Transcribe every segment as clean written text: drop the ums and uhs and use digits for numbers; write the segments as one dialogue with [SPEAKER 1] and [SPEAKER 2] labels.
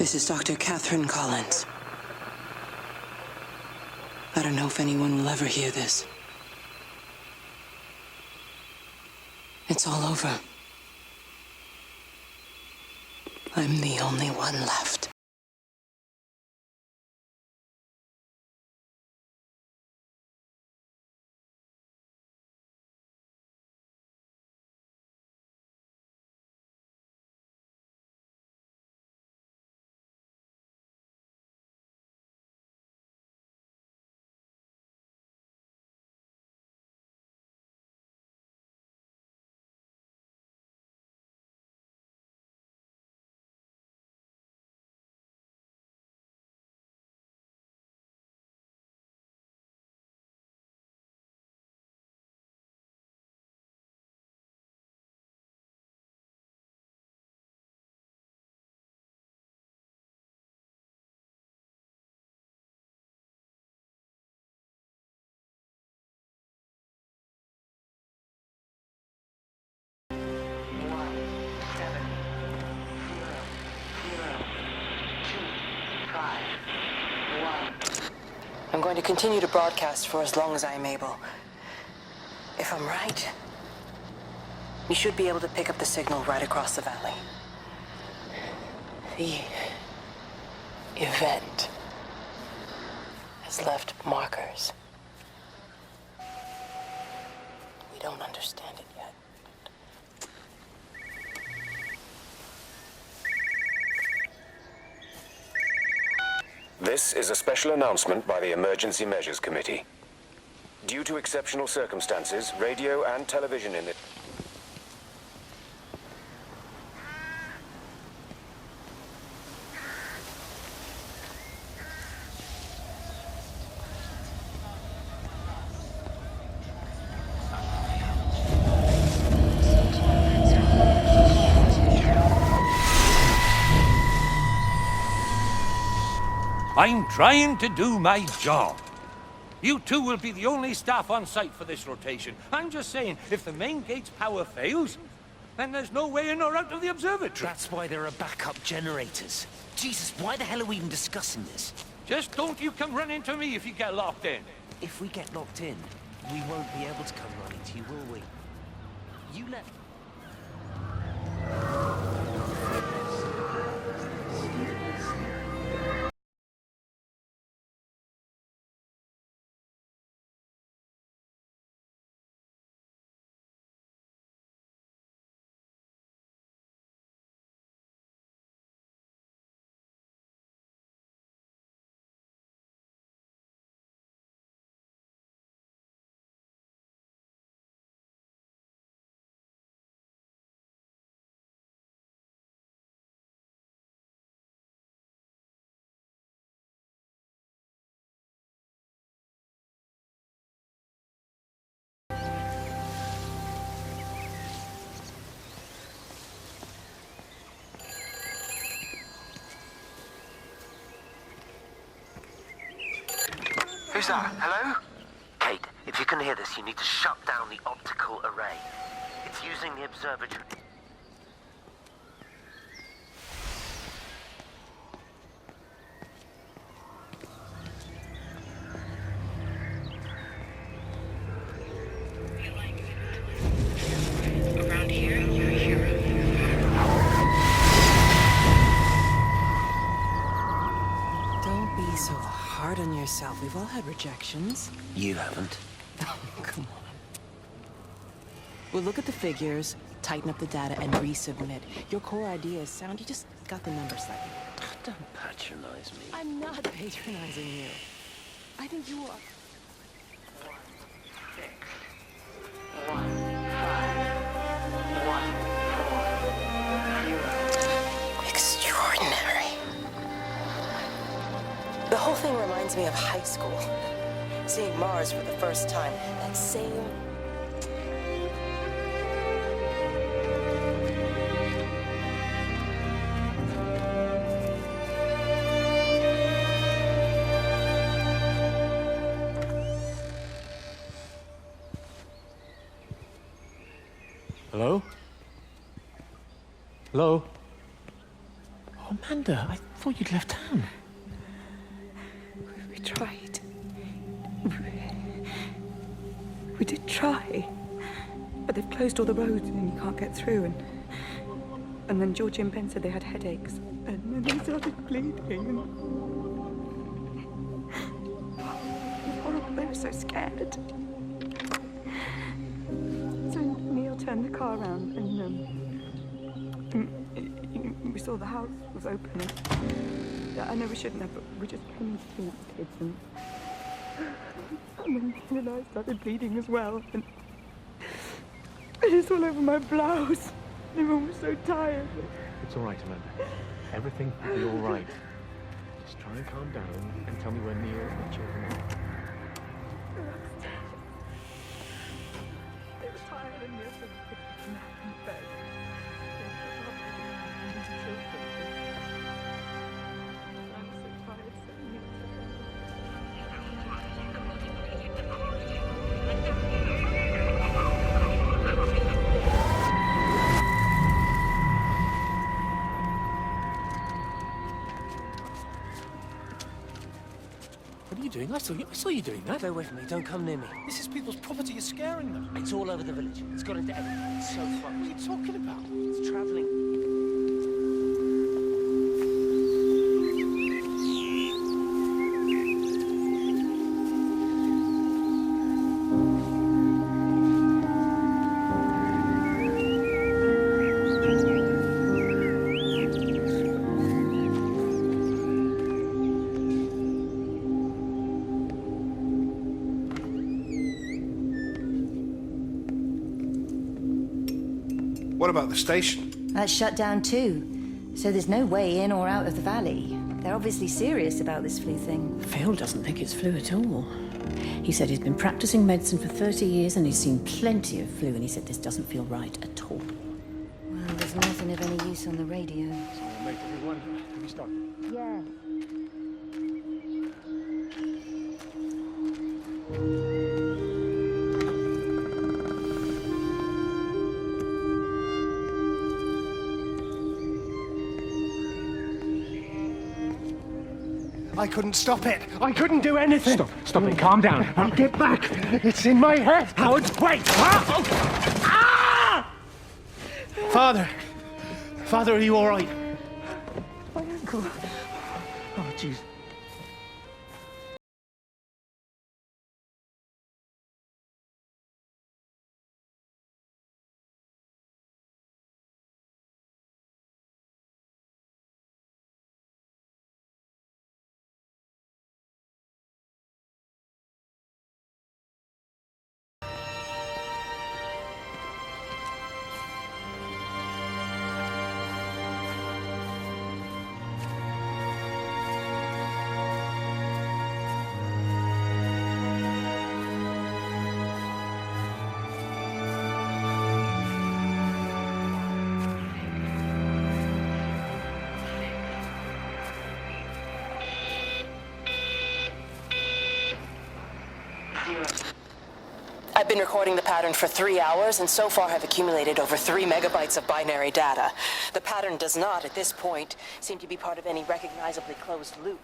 [SPEAKER 1] This is Dr. Catherine Collins. I don't know if anyone will ever hear this. It's all over. I'm the only one left. I'm going to continue to broadcast for as long as I am able. If I'm right, you should be able to pick up the signal right across the valley. The event has left markers. We don't understand it yet.
[SPEAKER 2] This is a special announcement by the Emergency Measures Committee. Due to exceptional circumstances, radio and television in it...
[SPEAKER 3] I'm trying to do my job. You two will be the only staff on site for this rotation. I'm just saying, if the main gate's power fails, then there's no way in or out of the observatory.
[SPEAKER 4] That's why there are backup generators. Jesus, why the hell are we even discussing this?
[SPEAKER 3] Just don't you come running to me if you get locked in.
[SPEAKER 4] If we get locked in, we won't be able to come running to you, will we? You left...
[SPEAKER 5] Who's that? Hello?
[SPEAKER 4] Kate, if you can hear this, you need to shut down the optical array. It's using the observatory.
[SPEAKER 1] Around here, you're a hero. Don't be so hard on yourself. We've all had rejections.
[SPEAKER 4] You haven't.
[SPEAKER 1] Come on. We'll look at the figures, tighten up the data, and resubmit. Your core idea is sound. You just got the numbers slightly.
[SPEAKER 4] Don't patronize me.
[SPEAKER 1] I'm not patronizing you. I think you are.
[SPEAKER 5] 16140.
[SPEAKER 1] Extraordinary. The whole thing reminds me of high school. Seeing Mars for the first time. That same...
[SPEAKER 6] Hello? Hello? Oh Amanda, I thought you'd left town.
[SPEAKER 7] We tried. We did try. But they've closed all the roads and you can't get through. And then Georgie and Ben said they had headaches. And then they started bleeding. And... it was horrible. They were so scared. So Neil turned the car around and we saw the house was open. And I know we shouldn't have, but we just came to see the kids. And then Neil and I started bleeding as well. And it's all over my blouse. Everyone was so tired.
[SPEAKER 6] It's all right, Amanda. Everything will be all right. Just try and calm down and tell me where Neil and the children are.
[SPEAKER 7] They were tired and Neil said they could nap in bed. I'm so tired, so Neil
[SPEAKER 6] What are you doing? I saw you doing that.
[SPEAKER 4] Stay away from me. Don't come near me.
[SPEAKER 6] This is people's property. You're scaring them.
[SPEAKER 4] It's all over the village. It's got into everything. It's so fun.
[SPEAKER 6] What are you talking about?
[SPEAKER 4] It's traveling.
[SPEAKER 8] What about the station?
[SPEAKER 9] That's shut down too. So there's no way in or out of the valley. They're obviously serious about this flu thing.
[SPEAKER 10] Phil doesn't think it's flu at all. He said he's been practicing medicine for 30 years and he's seen plenty of flu, and he said this doesn't feel right at all.
[SPEAKER 9] Well, there's nothing of any use on the radio.
[SPEAKER 6] So, mate, everyone, have you started?
[SPEAKER 9] Yeah.
[SPEAKER 8] I couldn't stop it. I couldn't do anything.
[SPEAKER 6] Stop it. Calm down.
[SPEAKER 8] Get back. It's in my head.
[SPEAKER 6] Howard, wait!
[SPEAKER 8] Father, are you all right?
[SPEAKER 7] my ankle.
[SPEAKER 8] Oh, jeez.
[SPEAKER 1] I've been recording the pattern for 3 hours, and so far have accumulated over 3 megabytes of binary data. The pattern does not, at this point, seem to be part of any recognizably closed loop.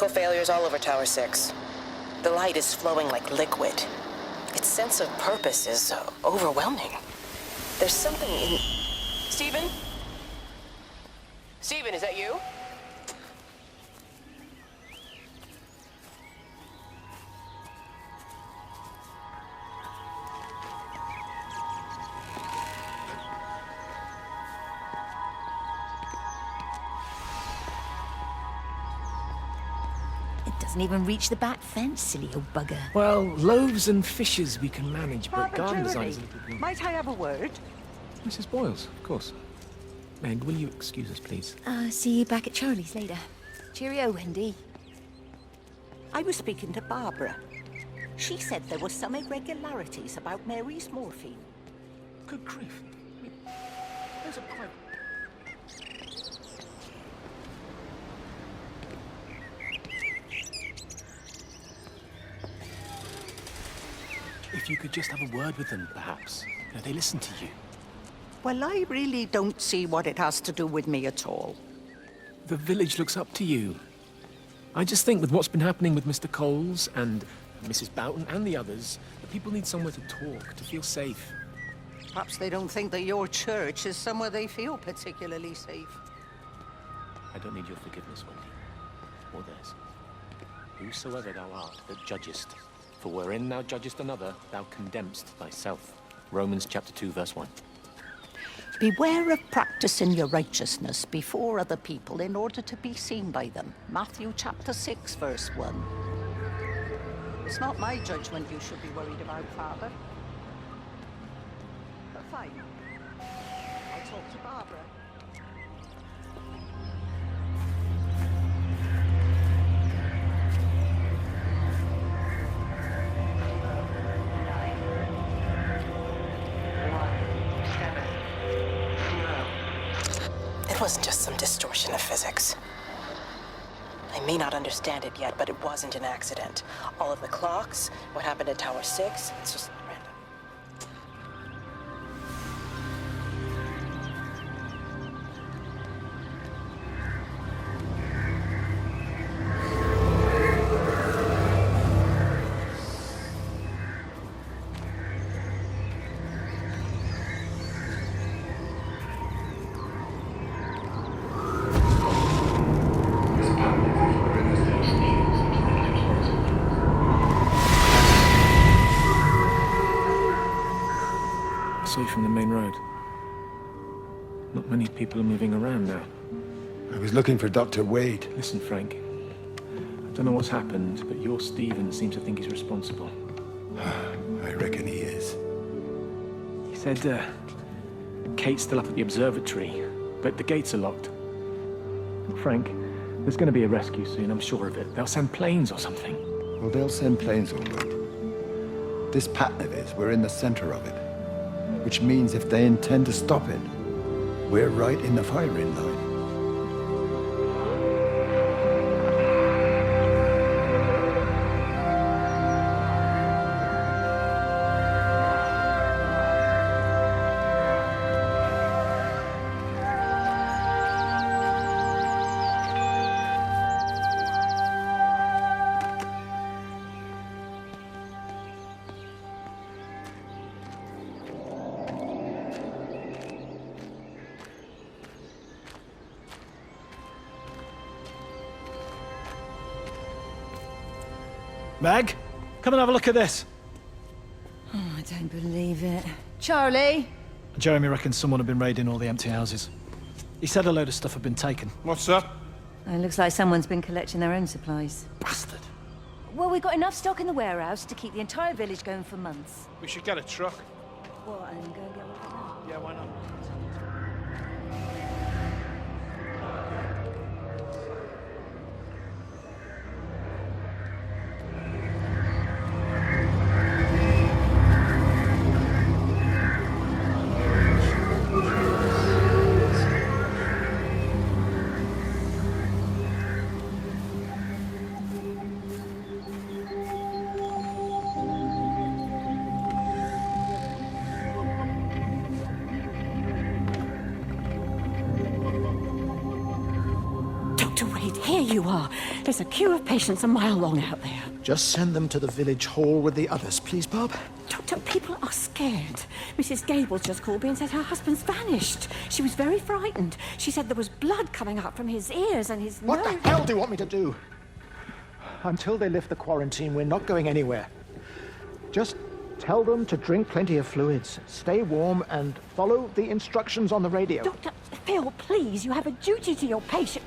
[SPEAKER 1] Electrical failures all over Tower 6. The light is flowing like liquid. Its sense of purpose is overwhelming. There's something in... Stephen? Stephen, is that you?
[SPEAKER 9] Doesn't even reach the back fence, silly old bugger.
[SPEAKER 6] Well, loaves and fishes we can manage, but garden design is a little bit...
[SPEAKER 11] Might I have a word?
[SPEAKER 6] Mrs. Boyles, of course. Meg, will you excuse us, please?
[SPEAKER 9] See you back at Charlie's later. Cheerio, Wendy.
[SPEAKER 11] I was speaking to Barbara. She said there were some irregularities about Mary's morphine.
[SPEAKER 6] Good grief. There's a private... If you could just have a word with them, perhaps. They listen to you.
[SPEAKER 11] Well, I really don't see what it has to do with me at all.
[SPEAKER 6] The village looks up to you. I just think with what's been happening with Mr. Coles and Mrs. Boughton and the others, that people need somewhere to talk, to feel safe.
[SPEAKER 11] Perhaps they don't think that your church is somewhere they feel particularly safe.
[SPEAKER 6] I don't need your forgiveness, Wendy. Or theirs. Whosoever thou art that judgest, for wherein thou judgest another, thou condemnest thyself. Romans chapter 2, verse 1.
[SPEAKER 11] Beware of practicing your righteousness before other people in order to be seen by them. Matthew chapter 6, verse 1. It's not my judgment you should be worried about, Father. But fine. I'll talk to Barbara.
[SPEAKER 1] It wasn't just some distortion of physics. I may not understand it yet, but it wasn't an accident. All of the clocks, what happened at Tower 6, it's just random.
[SPEAKER 6] From the main road. Not many people are moving around now.
[SPEAKER 12] I was looking for Dr. Wade.
[SPEAKER 6] Listen, Frank. I don't know what's happened, but your Stephen seems to think he's responsible.
[SPEAKER 12] I reckon he is.
[SPEAKER 6] He said, Kate's still up at the observatory, but the gates are locked. Frank, there's going to be a rescue soon, I'm sure of it. They'll send planes or something.
[SPEAKER 12] Well, they'll send planes, all right. This pattern of his, we're in the center of it. Which means if they intend to stop it, we're right in the firing line.
[SPEAKER 8] Meg, come and have a look at this.
[SPEAKER 9] Oh, I don't believe it. Charlie?
[SPEAKER 8] Jeremy reckons someone had been raiding all the empty houses. He said a load of stuff had been taken.
[SPEAKER 13] What's up?
[SPEAKER 9] It looks like someone's been collecting their own supplies.
[SPEAKER 8] Bastard.
[SPEAKER 9] Well, we've got enough stock in the warehouse to keep the entire village going for months.
[SPEAKER 13] We should get a truck.
[SPEAKER 9] What, and go and get one of them?
[SPEAKER 13] Yeah, why not?
[SPEAKER 10] you are. There's a queue of patients a mile long out there.
[SPEAKER 8] Just send them to the village hall with the others, please, Bob.
[SPEAKER 10] Doctor, people are scared. Mrs. Gables just called me and said her husband's vanished. She was very frightened. She said there was blood coming up from his ears and his
[SPEAKER 8] What
[SPEAKER 10] nose.
[SPEAKER 8] the hell do you want me to do? Until they lift the quarantine, we're not going anywhere. Just tell them to drink plenty of fluids, stay warm, and follow the instructions on the radio.
[SPEAKER 10] Dr. Phil, please, you have a duty to your patient.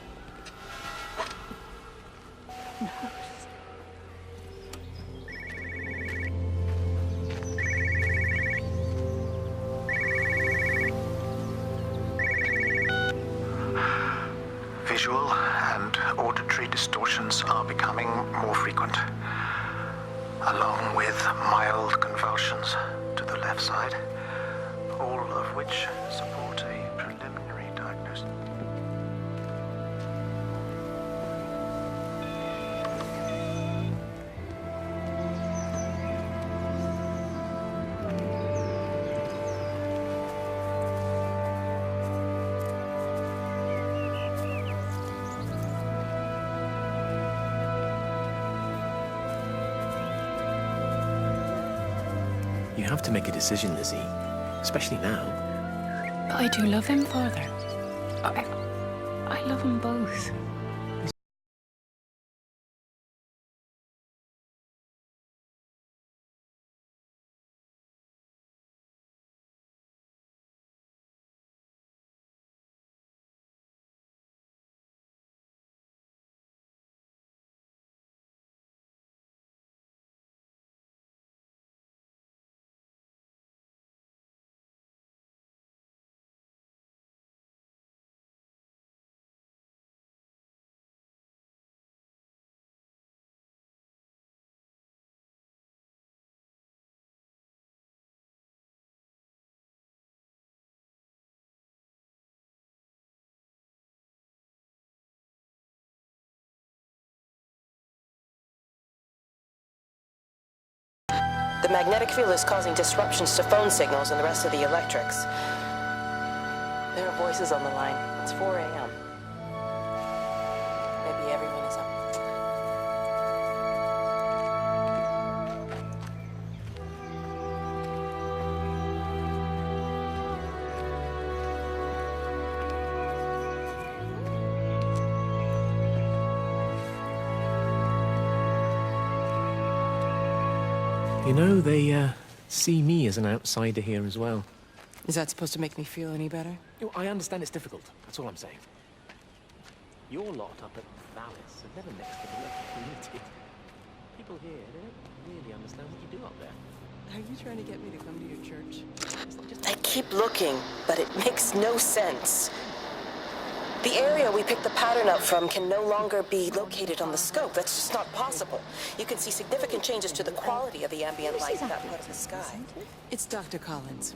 [SPEAKER 5] Visual and auditory distortions are becoming more frequent, along with mild convulsions to the left side, all of which support a preliminary diagnosis.
[SPEAKER 6] You have to make a decision, Lizzie. Especially now.
[SPEAKER 13] But I do love him, Father. I love them both.
[SPEAKER 1] The magnetic field is causing disruptions to phone signals and the rest of the electrics. There are voices on the line. It's 4 a.m. Maybe everyone is up.
[SPEAKER 6] You know, they see me as an outsider here as well.
[SPEAKER 1] Is that supposed to make me feel any better?
[SPEAKER 6] I understand it's difficult. That's all I'm saying. Your lot up at Vallis have never mixed with the local community. People here, they don't really understand what you do up there.
[SPEAKER 1] Are you trying to get me to come to your church? I keep looking, but it makes no sense. The area we picked the pattern up from can no longer be located on the scope. That's just not possible. You can see significant changes to the quality of the ambient light in that part of the sky. It's Dr. Collins.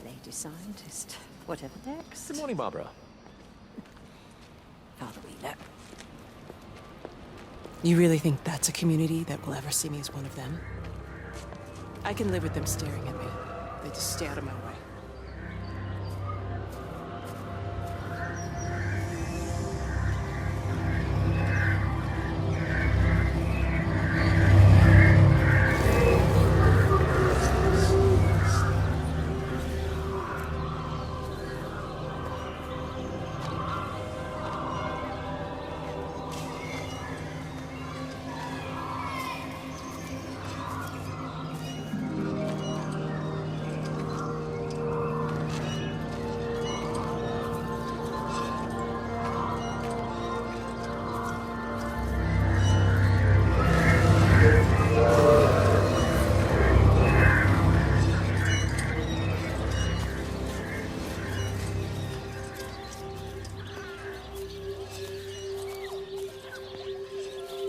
[SPEAKER 10] Lady scientist. Whatever next.
[SPEAKER 6] Good morning, Barbara.
[SPEAKER 10] Father Wheeler.
[SPEAKER 1] You really think that's a community that will ever see me as one of them? I can live with them staring at me. They just stay out of my way.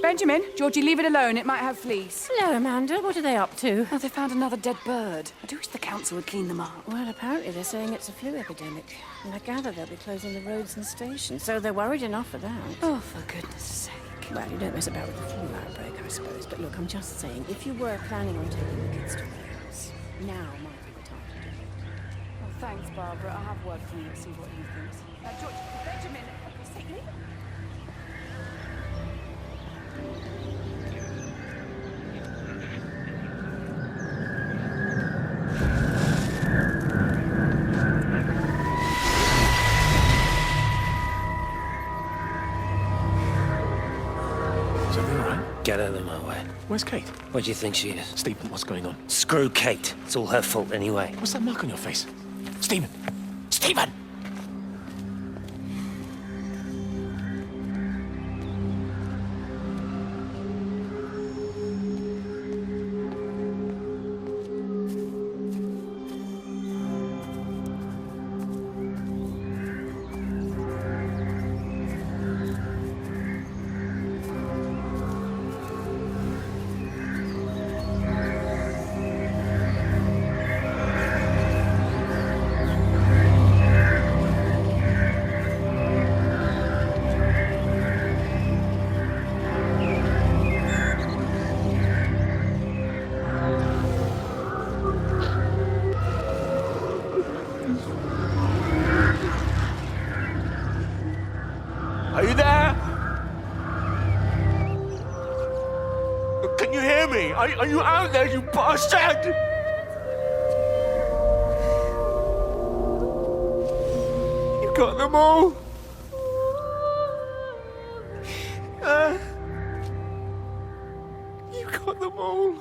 [SPEAKER 7] Benjamin, Georgie, leave it alone. It might have fleas.
[SPEAKER 10] Hello, Amanda. What are they up to?
[SPEAKER 7] Oh, they found another dead bird. I do wish the council would clean them up.
[SPEAKER 10] Well, apparently they're saying it's a flu epidemic. And I gather they'll be closing the roads and stations, so they're worried enough for that.
[SPEAKER 7] Oh, for goodness sake.
[SPEAKER 10] Well, you don't mess about with the flu outbreak, I suppose. But look, I'm just saying, if you were planning on taking the kids to Wales, now might be the time to do it.
[SPEAKER 7] Oh, thanks, Barbara. I'll have word from you and see what he thinks. George, Benjamin, for God's sake, leave it.
[SPEAKER 14] Get out of my way.
[SPEAKER 6] Where's Kate?
[SPEAKER 14] Where do you think she is?
[SPEAKER 6] Stephen, what's going on?
[SPEAKER 14] Screw Kate. It's all her fault anyway.
[SPEAKER 6] What's that mark on your face? Stephen! Stephen!
[SPEAKER 15] Are you there? Can you hear me? Are you out there, you bastard? You got them all? You got them all?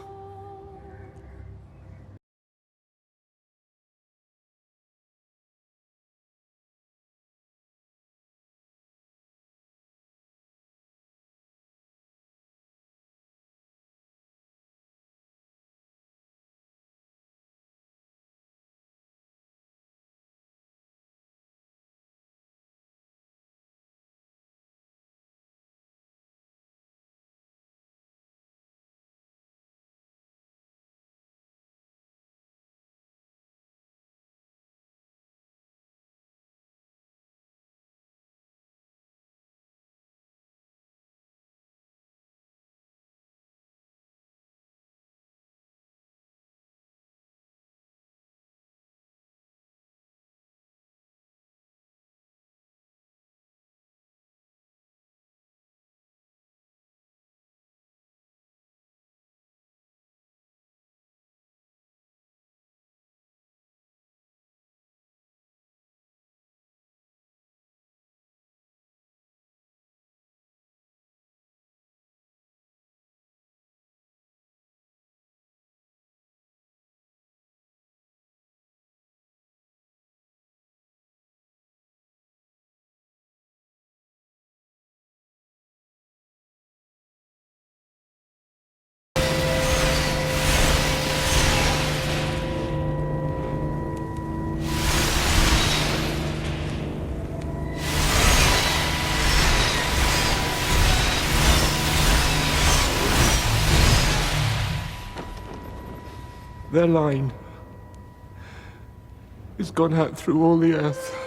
[SPEAKER 15] Their line has gone out through all the earth.